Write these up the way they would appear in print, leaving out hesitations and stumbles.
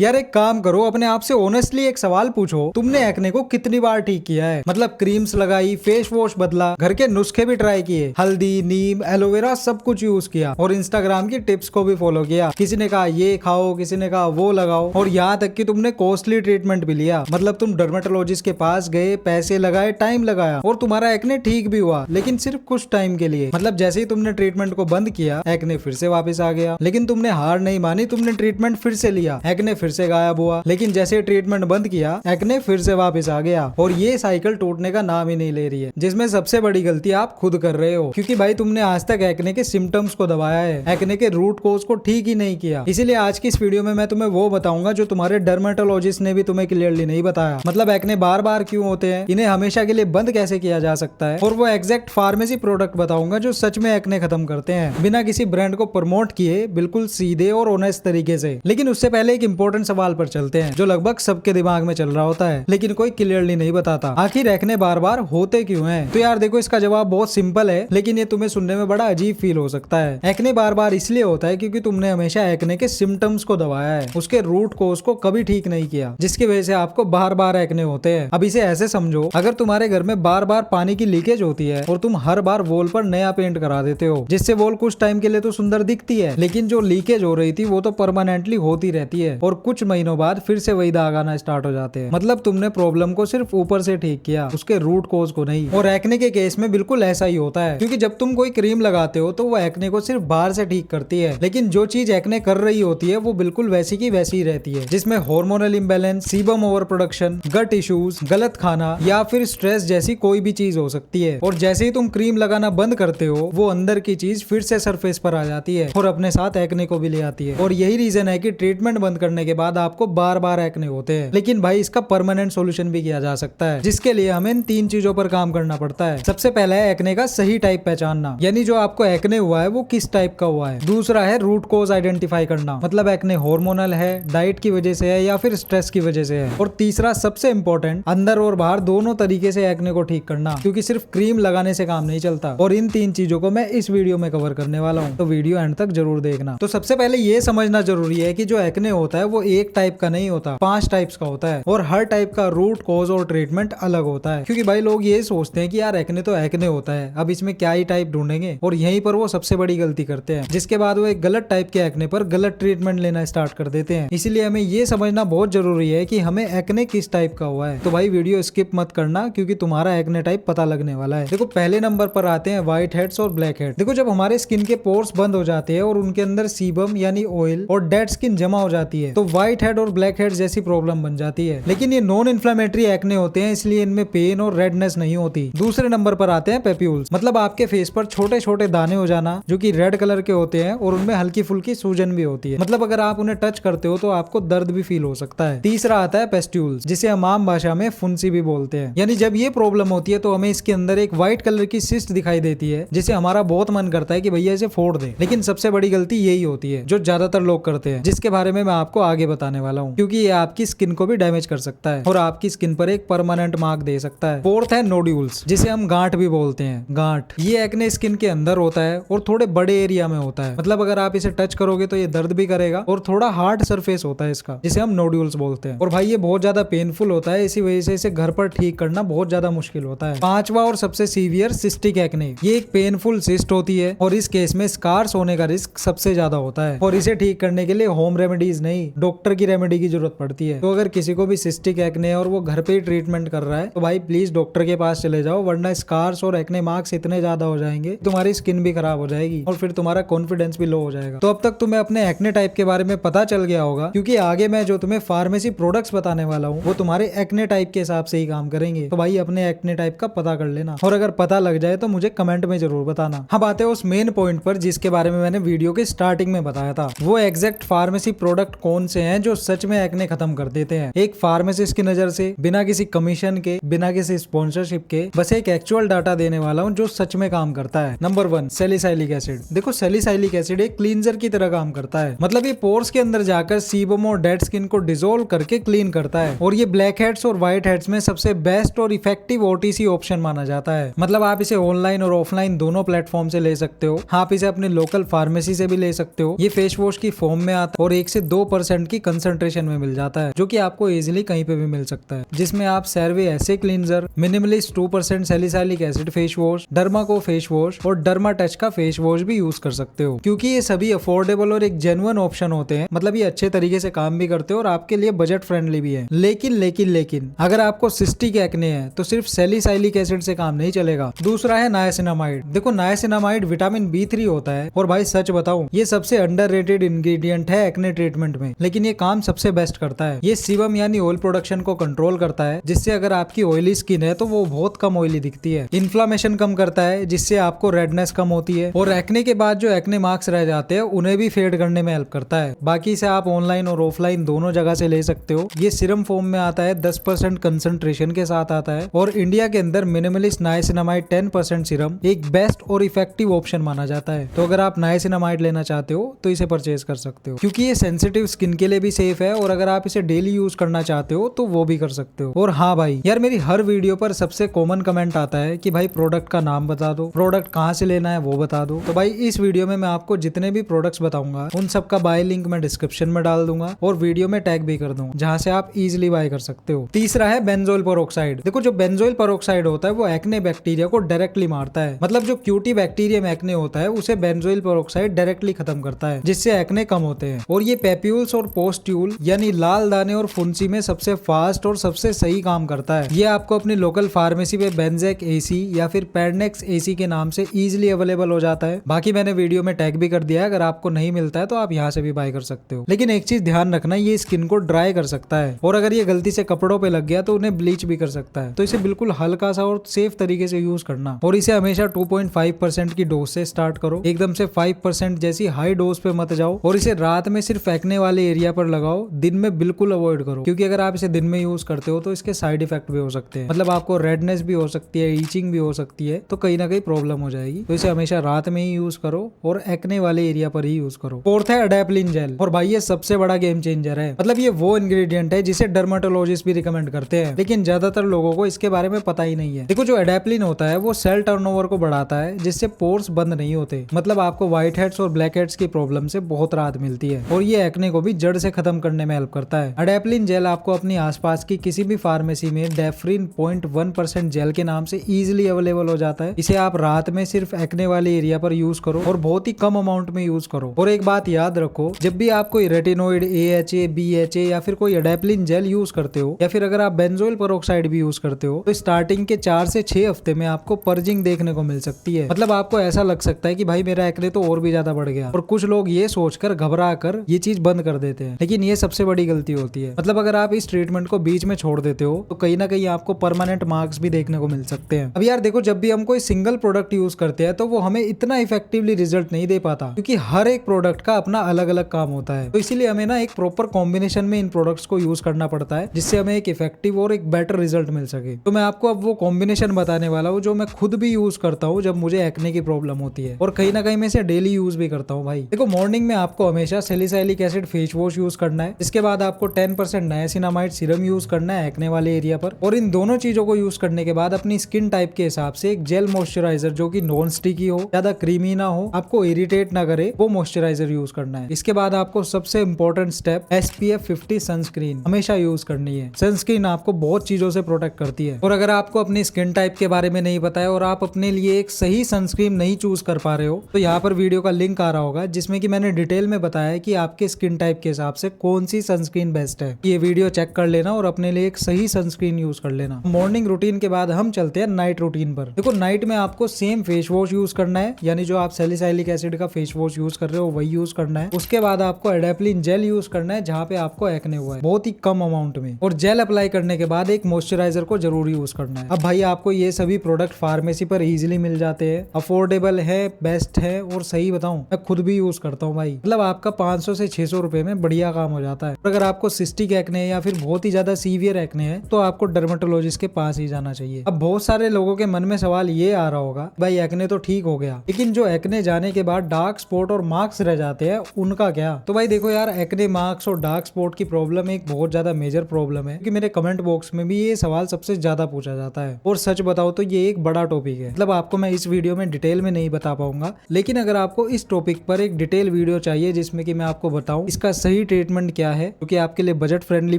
यार एक काम करो, अपने आप से ऑनेस्टली एक सवाल पूछो, तुमने एक्ने को कितनी बार ठीक किया है? मतलब क्रीम्स लगाई, फेस वॉश बदला, घर के नुस्खे भी ट्राई किए, हल्दी, नीम, एलोवेरा सब कुछ यूज किया और इंस्टाग्राम की टिप्स को भी फॉलो किया। किसी ने कहा ये खाओ, किसी ने कहा वो लगाओ और यहाँ तक कि तुमने कॉस्टली ट्रीटमेंट भी लिया। मतलब तुम डर्मेटोलॉजिस्ट के पास गए, पैसे लगाए, टाइम लगाया और तुम्हारा एक्ने ठीक भी हुआ, लेकिन सिर्फ कुछ टाइम के लिए। मतलब जैसे ही तुमने ट्रीटमेंट को बंद किया, एक्ने फिर से वापस आ गया। लेकिन तुमने हार नहीं मानी, तुमने ट्रीटमेंट फिर से लिया, एक्ने फिर से गायब हुआ। लेकिन जैसे ट्रीटमेंट बंद किया, एक्ने फिर से वापस आ गया और ये साइकिल टूटने का नाम ही नहीं ले रही है। जिसमें सबसे बड़ी गलती आप खुद कर रहे हो, क्योंकि भाई तुमने आज तक एक्ने के सिम्टम्स को दबाया है, एक्ने के रूट कोज को ठीक ही नहीं किया। इसीलिए आज की इस वीडियो में मैं तुम्हें वो बताऊंगा जो तुम्हारे डर्मेटोलॉजिस्ट ने भी तुम्हें क्लियरली नहीं बताया। मतलब एक्ने बार बार क्यों होते हैं, इन्हें हमेशा के लिए बंद कैसे किया जा सकता है, और वो एग्जैक्ट फार्मेसी प्रोडक्ट बताऊंगा जो सच में एक्ने खत्म करते हैं बिना किसी ब्रांड को प्रमोट किए, बिल्कुल सीधे और ऑनेस्ट तरीके से। लेकिन उससे पहले एक इंपॉर्टेंट सवाल पर चलते हैं जो लगभग सबके दिमाग में चल रहा होता है, लेकिन कोई क्लियरली नहीं बताता। आखिर एक्ने बार बार होते क्यों हैं? तो यार देखो, इसका जवाब बहुत सिंपल है, लेकिन ये तुम्हें सुनने में बड़ा अजीब फील हो सकता है। एक्ने बार बार इसलिए होता है क्योंकि तुमने हमेशा एक्ने के सिम्टम्स को दबाया है, उसके रूट कोज को कभी ठीक नहीं किया, जिसकी वजह से आपको बार बार एक्ने होते हैं। अब इसे ऐसे समझो, अगर तुम्हारे घर में बार बार पानी की लीकेज होती है और तुम हर बार वॉल पर नया पेंट करा देते हो, जिससे वॉल कुछ टाइम के लिए तो सुंदर दिखती है, लेकिन जो लीकेज हो रही थी वो तो परमानेंटली होती रहती है और कुछ महीनों बाद फिर से वही दाग आना स्टार्ट हो जाते हैं। मतलब तुमने प्रॉब्लम को सिर्फ ऊपर से ठीक किया, उसके रूट कोज को नहीं। और एक्ने के केस में बिल्कुल ऐसा ही होता है, क्योंकि जब तुम कोई क्रीम लगाते हो तो वो एक्ने को सिर्फ बाहर से ठीक करती है, लेकिन जो चीज एक्ने कर रही होती है वो बिल्कुल वैसी की वैसी ही रहती है, जिसमें hormonal imbalance, sebum over production, gut issues, गलत खाना या फिर स्ट्रेस जैसी कोई भी चीज हो सकती है। और जैसे ही तुम क्रीम लगाना बंद करते हो, वो अंदर की चीज फिर से सरफेस पर आ जाती है और अपने साथ एक्ने को भी ले आती है। और यही रीजन है कि ट्रीटमेंट बंद करने के बाद आपको बार बार एक्ने होते हैं। लेकिन भाई इसका परमानेंट सोल्यूशन भी किया जा सकता है, जिसके लिए हमें इन 3 चीजों पर काम करना पड़ता है। सबसे पहला है एक्ने का सही टाइप पहचानना, यानी जो आपको एक्ने हुआ है वो किस टाइप का हुआ है। दूसरा है रूट कोज आइडेंटिफाई करना, मतलब एक्ने हार्मोनल है, डाइट की वजह से है या फिर स्ट्रेस की वजह से है। और तीसरा सबसे इंपॉर्टेंट, अंदर और बाहर दोनों तरीके से एक्ने को ठीक करना, क्योंकि सिर्फ क्रीम लगाने से काम नहीं चलता। और इन 3 चीजों को मैं इस वीडियो में कवर करने वाला हूँ, तो वीडियो एंड तक जरूर देखना। तो सबसे पहले ये समझना जरूरी है कि जो एक्ने होता है वो एक टाइप का नहीं होता, 5 टाइप्स का होता है और हर टाइप का रूट कोज और ट्रीटमेंट अलग होता है। क्योंकि भाई लोग ये सोचते हैं कि यार एक्ने तो एक्ने होता है, अब इसमें क्या ही टाइप ढूंढेंगे, और यहीं पर वो सबसे बड़ी गलती करते हैं, जिसके बाद वो एक गलत टाइप के एक्ने पर गलत ट्रीटमेंट लेना स्टार्ट कर देते हैं। इसीलिए हमें ये समझना बहुत जरूरी है कि हमें एक्ने किस टाइप का हुआ है। तो भाई वीडियो स्किप मत करना, क्योंकि तुम्हारा एक्ने टाइप पता लगने वाला है। देखो पहले नंबर पर आते हैं व्हाइट हेड्स और ब्लैक हेड। देखो जब हमारे स्किन के पोर्स बंद हो जाते हैं और उनके अंदर सीबम यानी ऑयल और डेड स्किन जमा हो जाती है, तो व्हाइट हेड और ब्लैक हेड जैसी प्रॉब्लम बन जाती है। लेकिन ये नॉन इन्फ्लेमेटरी एक्ने होते हैं, इसलिए इनमें पेन और रेडनेस नहीं होती। दूसरे नंबर पर आते हैं पेप्यूल्स, मतलब आपके फेस पर छोटे छोटे दाने हो जाना, जो कि रेड कलर के होते हैं और उनमें हल्की फुल्की सूजन भी होती है। मतलब अगर आप उन्हें टच करते हो तो आपको दर्द भी फील हो सकता है। तीसरा आता है पेस्ट्यूल्स, जिसे हम आम भाषा में फुंसी भी बोलते हैं। यानी जब ये प्रॉब्लम होती है तो हमें इसके अंदर एक व्हाइट कलर की सिस्ट दिखाई देती है, जिसे हमारा बहुत मन करता है कि भैया इसे फोड़ दे। लेकिन सबसे बड़ी गलती यही होती है जो ज्यादातर लोग करते हैं, जिसके बारे में मैं आपको आगे बताने वाला हूँ, क्योंकि ये आपकी स्किन को भी डैमेज कर सकता है और आपकी स्किन पर एक परमानेंट मार्क दे सकता है। फोर्थ है नोड्यूल्स, जिसे हम गांठ भी बोलते हैं। गांठ ये एक्ने स्किन के अंदर होता है और थोड़े बड़े एरिया में होता है। मतलब अगर आप इसे टच करोगे तो ये दर्द भी करेगा और थोड़ा हार्ड सरफेस होता है इसका, जिसे हम नोड्यूल्स बोलते हैं। और भाई ये बहुत ज्यादा पेनफुल होता है, इसी वजह से इसे घर पर ठीक करना बहुत ज्यादा मुश्किल होता है। पांचवा और सबसे सीवियर सिस्टिक एक्ने, ये एक पेनफुल सिस्ट होती है और इस केस में स्कार्स होने का रिस्क सबसे ज्यादा होता है और इसे ठीक करने के लिए होम रेमेडीज नहीं, डॉक्टर की रेमेडी की जरूरत पड़ती है। तो अगर किसी को भी सिस्टिक एक्ने है और वो घर पे ही ट्रीटमेंट कर रहा है तो भाई प्लीज डॉक्टर के पास चले जाओ, वरना स्कार्स और एक्ने मार्क्स इतने ज्यादा हो जाएंगे तुम्हारी स्किन भी खराब हो जाएगी और फिर तुम्हारा कॉन्फिडेंस भी लो हो जाएगा। तो अब तक तुम्हें अपने एक्ने टाइप के बारे में पता चल गया होगा, क्योंकि आगे मैं जो तुम्हें फार्मेसी प्रोडक्ट्स बताने वाला हूँ वो तुम्हारे एक्ने टाइप के हिसाब से ही काम करेंगे। तो भाई अपने एक्ने टाइप का पता कर लेना, और अगर पता लग जाए तो मुझे कमेंट में जरूर बताना। हम आते हैं उस मेन पॉइंट पर जिसके बारे में मैंने वीडियो के स्टार्टिंग में बताया था। वो एग्जैक्ट फार्मेसी प्रोडक्ट कौन से हैं जो सच में एक्ने खत्म कर देते हैं, एक फार्मासिस्ट की नजर से, बिना किसी कमीशन के, बिना किसी स्पॉन्सरशिप के, बस एक एक्चुअल डाटा देने वाला हूँ जो सच में काम करता है। Number 1 salicylic acid. देखो सैलिसाइलिक एसिड एक क्लींजर की तरह काम करता है, मतलब ये पोर्स के अंदर जाकर सीबम और डेड स्किन को डिसोल्व करके क्लीन करता है और ये ब्लैक हेड्स और व्हाइट हेड्स में सबसे बेस्ट और इफेक्टिव ओटीसी ऑप्शन माना जाता है। मतलब आप इसे ऑनलाइन और ऑफलाइन दोनों प्लेटफॉर्म से ले सकते हो। आप इसे अपने लोकल फार्मेसी से भी ले सकते हो। ये फेस वॉश की फॉर्म में आता है और 1 से 2% की कंसंट्रेशन में मिल जाता है, जो कि आपको इजीली कहीं पे भी मिल सकता है, जिसमें आप CeraVe SA cleanser, Minimalist 2% salicylic acid face wash, Derma Co face wash और डर्मा टच का फेस वॉश भी यूज कर सकते हो, क्योंकि ये सभी अफोर्डेबल और एक जेन्युइन ऑप्शन होते हैं। मतलब ये अच्छे तरीके से काम भी करते हैं और आपके लिए बजट फ्रेंडली भी है। लेकिन अगर आपको सिस्टिक एक्ने है तो सिर्फ सैलिसाइलिक एसिड से काम नहीं चलेगा। दूसरा है नायासिनामाइड। देखो नायासिनामाइड विटामिन B3 होता है और भाई सच बताऊं ये सबसे अंडररेटेड इंग्रेडिएंट है एक्ने ट्रीटमेंट में, लेकिन ये काम सबसे बेस्ट करता है। ये सीबम यानी ऑयल प्रोडक्शन को कंट्रोल करता है, जिससे अगर आपकी ऑयली स्किन है तो वो बहुत कम ऑयली दिखती है। इन्फ्लामेशन कम करता है, जिससे आपको रेडनेस कम होती है, और एक्ने के बाद जो एक्ने मार्क्स रह जाते हैं उन्हें भी फेड करने में हेल्प करता है। बाकी से आप ऑनलाइन और ऑफलाइन दोनों जगह से ले सकते हो। ये सीरम फॉर्म में आता है, 10% कंसंट्रेशन के साथ आता है, और इंडिया के अंदर मिनिमलिस्ट नाइसिनामाइड 10% सीरम एक बेस्ट और इफेक्टिव ऑप्शन माना जाता है। तो अगर आप नाइसिनामाइड लेना चाहते हो तो इसे परचेज कर सकते हो, क्योंकि ये सेंसिटिव स्किन के लिए भी सेफ है, और अगर आप इसे डेली यूज करना चाहते हो तो वो भी कर सकते हो। और हाँ भाई यार, मेरी हर वीडियो पर सबसे कॉमन कमेंट आता है कि भाई प्रोडक्ट का नाम बता दो, प्रोडक्ट कहाँ से लेना है वो बता दो। तो भाई इस वीडियो में मैं आपको जितने भी प्रोडक्ट्स बताऊंगा उन सब का बाय लिंक मैं डिस्क्रिप्शन में डाल दूंगा और वीडियो में टैग भी कर दूंगा, जहाँ से आप इजिली बाय कर सकते हो। तीसरा है बेंजोइल पेरोक्साइड। देखो जो बेंजोइल पेरोक्साइड होता है वो एक्ने बैक्टीरिया को डायरेक्टली मारता है। मतलब जो क्यूटी बैक्टीरियम एक्ने होता है उसे बेंजोइल पेरोक्साइड डायरेक्टली खत्म करता है, जिससे एक्ने कम होते हैं। और ये पेप्यूल्स और पोस्ट्यूल यानी लाल दाने और फुंसी में सबसे फास्ट और सबसे सही काम करता है। ये आपको अपनी लोकल फार्मेसी पे बेंजेक एसी या फिर पैडनेक्स एसी के नाम से इजीली अवेलेबल हो जाता है। बाकी मैंने वीडियो में टैग भी कर दिया है, अगर आपको नहीं मिलता है तो आप यहाँ से भी बाय कर सकते हो। लेकिन एक चीज ध्यान रखना, ये स्किन को ड्राई कर सकता है, और अगर ये गलती से कपड़ों पे लग गया तो उन्हें ब्लीच भी कर सकता है। तो इसे बिल्कुल हल्का सा और सेफ तरीके से यूज करना, और इसे हमेशा 2.5% की डोज से स्टार्ट करो। एकदम से 5% जैसी हाई डोज पे मत जाओ, और इसे रात में सिर्फ एक्ने वाले एरिया पर लगाओ, दिन में बिल्कुल अवॉइड करो, क्योंकि अगर आप इसे दिन में यूज करते हो तो इसके साइड इफेक्ट भी हो सकते हैं। मतलब आपको रेडनेस भी हो सकती है, ईचिंग भी हो सकती है, तो कहीं ना कहीं प्रॉब्लम हो जाएगी। तो इसे हमेशा रात में ही यूज करो और एक्ने वाले एरिया पर ही यूज करो। फोर्थ है अडेप्लिन जेल, और भाई ये सबसे बड़ा गेम चेंजर है। मतलब ये वो इंग्रेडिएंट है जिसे डर्माटोलॉजिस्ट भी रिकमेंड करते हैं, लेकिन ज्यादातर लोगों को इसके बारे में पता ही नहीं है। देखो जो अडेप्लिन होता है वो सेल टर्नओवर को बढ़ाता है, जिससे पोर्स बंद नहीं होते। मतलब आपको व्हाइट हेड्स और ब्लैक हेड्स की प्रॉब्लम से बहुत राहत मिलती है, और ये एक्ने को भी जड़ से खत्म करने में हेल्प करता है। अडेप्लिन जेल आपको अपनी आसपास की किसी भी फार्मेसी में डेफ्रिन 0.1% जेल के नाम से इजीली अवेलेबल हो जाता है। इसे आप रात में सिर्फ एक्ने वाले एरिया पर यूज करो और बहुत ही कम अमाउंट में यूज करो। और एक बात याद रखो, जब भी आप कोई रेटिनोइड, AHA, BHA या फिर कोई अडेप्लिन जेल यूज करते हो, या फिर अगर आप बेंजोइल पेरोक्साइड भी यूज करते हो, तो स्टार्टिंग के 4 से 6 हफ्ते में आपको पर्जिंग देखने को मिल सकती है। मतलब आपको ऐसा लग सकता है कि भाई मेरा एक्ने तो और भी ज्यादा बढ़ गया, और कुछ लोग ये सोचकर घबरा कर ये चीज बंद कर देते हैं, लेकिन ये सबसे बड़ी गलती होती है। मतलब अगर आप इस ट्रीटमेंट को बीच में छोड़ देते हो तो कहीं ना कहीं आपको परमानेंट मार्क्स भी देखने को मिल सकते हैं। अब यार देखो, जब भी हम कोई सिंगल प्रोडक्ट यूज करते हैं तो वो हमें इतना इफेक्टिवली रिजल्ट नहीं दे पाता, क्योंकि हर एक प्रोडक्ट का अपना अलग अलग काम होता है। तो इसीलिए हमें ना एक प्रॉपर कॉम्बिनेशन में इन प्रोडक्ट्स को यूज करना पड़ता है, जिससे हमें एक इफेक्टिव और एक बेटर रिजल्ट मिल सके। तो मैं आपको अब वो कॉम्बिनेशन बताने वाला हूँ जो मैं खुद भी यूज करता हूँ जब मुझे एक्ने की प्रॉब्लम होती है, और कहीं ना कहीं मैं इसे डेली यूज भी करता हूँ। भाई देखो, मॉर्निंग में आपको हमेशा salicylic acid face wash use करना है। इसके बाद आपको 10% नाइसिनामाइड सीरम यूज करना है एक्ने वाले एरिया पर, और इन दोनों चीजों को यूज करने के बाद अपनी स्किन टाइप के हिसाब से एक जेल मॉइस्चराइजर जो कि नॉन स्टिकी हो, ज्यादा क्रीमी ना हो, आपको इरिटेट ना करे, वो मॉइस्चराइजर यूज करना है। इसके बाद आपको सबसे इंपॉर्टेंट स्टेप SPF 50 सनस्क्रीन हमेशा यूज करनी है। सनस्क्रीन आपको बहुत चीजों से प्रोटेक्ट करती है, और अगर आपको अपनी स्किन टाइप के बारे में नहीं पता है और आप अपने लिए एक सही सनस्क्रीन नहीं चूज कर पा रहे हो, तो यहाँ पर वीडियो का लिंक आ रहा होगा जिसमें कि मैंने डिटेल में बताया है कि आपके स्किन टाइप के हिसाब से कौन सी सनस्क्रीन बेस्ट है। ये वीडियो चेक कर लेना और अपने लिए एक सही सनस्क्रीन यूज कर लेना। मॉर्निंग रूटीन के बाद हम चलते हैं नाइट रूटीन पर। देखो, नाइट में आपको सेम फेस वॉश यूज करना है, यानी जो आप सैलिसाइलिक एसिड का फेस वॉश यूज कर रहे हो वही यूज करना है। उसके बाद आपको अडेप्लिन जेल यूज करना है जहाँ पे आपको एक्ने हुआ है, बहुत ही कम अमाउंट में, और जेल अप्लाई करने के बाद एक मॉइस्चराइजर को जरूर यूज करना है। अब भाई आपको ये सभी प्रोडक्ट फार्मेसी पर इजीली मिल जाते हैं, अफोर्डेबल है, बेस्ट है, और सही बताऊं मैं खुद भी यूज करता हूँ भाई। मतलब आपका 500 से 600 रुपए में बढ़िया काम हो जाता है। और अगर आपको सिस्टिक एक्ने या फिर बहुत ही ज्यादा सीवियर एक्ने है तो आपको डर्मेटोलॉजिस्ट के पास ही जाना चाहिए। अब बहुत सारे लोगों के मन में सवाल ये आ रहा होगा, भाई एक्ने तो ठीक हो गया, लेकिन जो एक्ने जाने के बाद डार्क स्पॉट और मार्क्स रह जाते हैं उनका क्या? तो भाई देखो यार, एक्ने मार्क्स और डार्क स्पॉट की प्रॉब्लम एक बहुत ज्यादा मेजर प्रॉब्लम है, क्योंकि मेरे कमेंट बॉक्स में भी ये सवाल सबसे ज्यादा पूछा जाता है। और सच बताओ तो ये एक बड़ा टॉपिक है। मतलब आपको मैं इस वीडियो में डिटेल में नहीं बता पाऊंगा, लेकिन अगर आपको इस टॉपिक पर एक डिटेल वीडियो चाहिए जिसमें कि मैं आपको बताऊं इसका सही ट्रीटमेंट क्या है जो कि आपके लिए बजट फ्रेंडली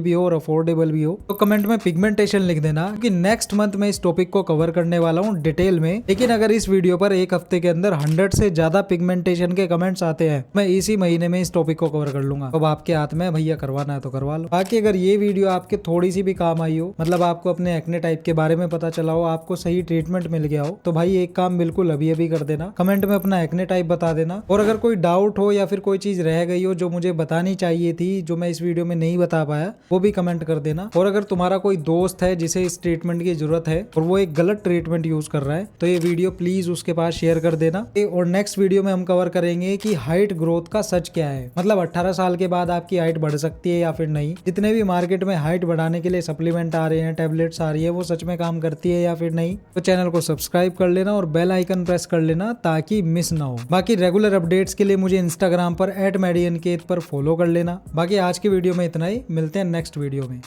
भी हो और अफोर्डेबल भी हो। तो कमेंट में पिगमेंटेशन लिख देना, क्योंकि नेक्स्ट मंथ मैं इस टॉपिक को कवर करने वाला हूँ डिटेल में। लेकिन अगर इस वीडियो पर एक हफ्ते के अंदर 100 से ज्यादा पिगमेंटेशन के कमेंट्स आते हैं, मैं इसी महीने में इस टॉपिक को कवर कर लूंगा। अब आपके हाथ में भैया करवाना है तो करवा लो। बाकी अगर ये वीडियो आपके थोड़ी सी भी काम आई हो, मतलब आपको अपने एक्ने टाइप के बारे में पता चला हो, आपको सही ट्रीटमेंट मिल गया हो, तो भाई एक काम बिल्कुल अभी अभी कर देना, कमेंट में अपना एक्ने टाइप बता देना। और अगर कोई डाउट हो या फिर कोई चीज रह गई हो जो मुझे बतानी चाहिए थी, जो मैं इस वीडियो में नहीं बता पाया, वो भी कमेंट कर देना। और अगर तुम्हारा कोई दोस्त है जिसे इस ट्रीटमेंट की जरूरत है और वो एक गलत ट्रीटमेंट यूज कर रहा है, तो ये वीडियो प्लीज उसके पास शेयर कर देना। और नेक्स्ट वीडियो में हम कवर करेंगे कि हाइट ग्रोथ का सच क्या है, मतलब 18 साल के बाद आपकी हाइट बढ़ सकती है या फिर नहीं। जितने भी मार्केट में हाइट बढ़ाने के लिए सप्लीमेंट आ रहे हैं, टैबलेट्स आ रही है, वो सच में काम करती है या फिर नहीं। तो चैनल को सब्सक्राइब कर लेना और बेल आइकन प्रेस कर लेना ताकि मिस ना हो। बाकी रेगुलर अपडेट्स के लिए मुझे इंस्टाग्राम पर @medianketh पर फॉलो कर लेना। बाकी आज की वीडियो में इतना ही, मिलते हैं नेक्स्ट वीडियो में।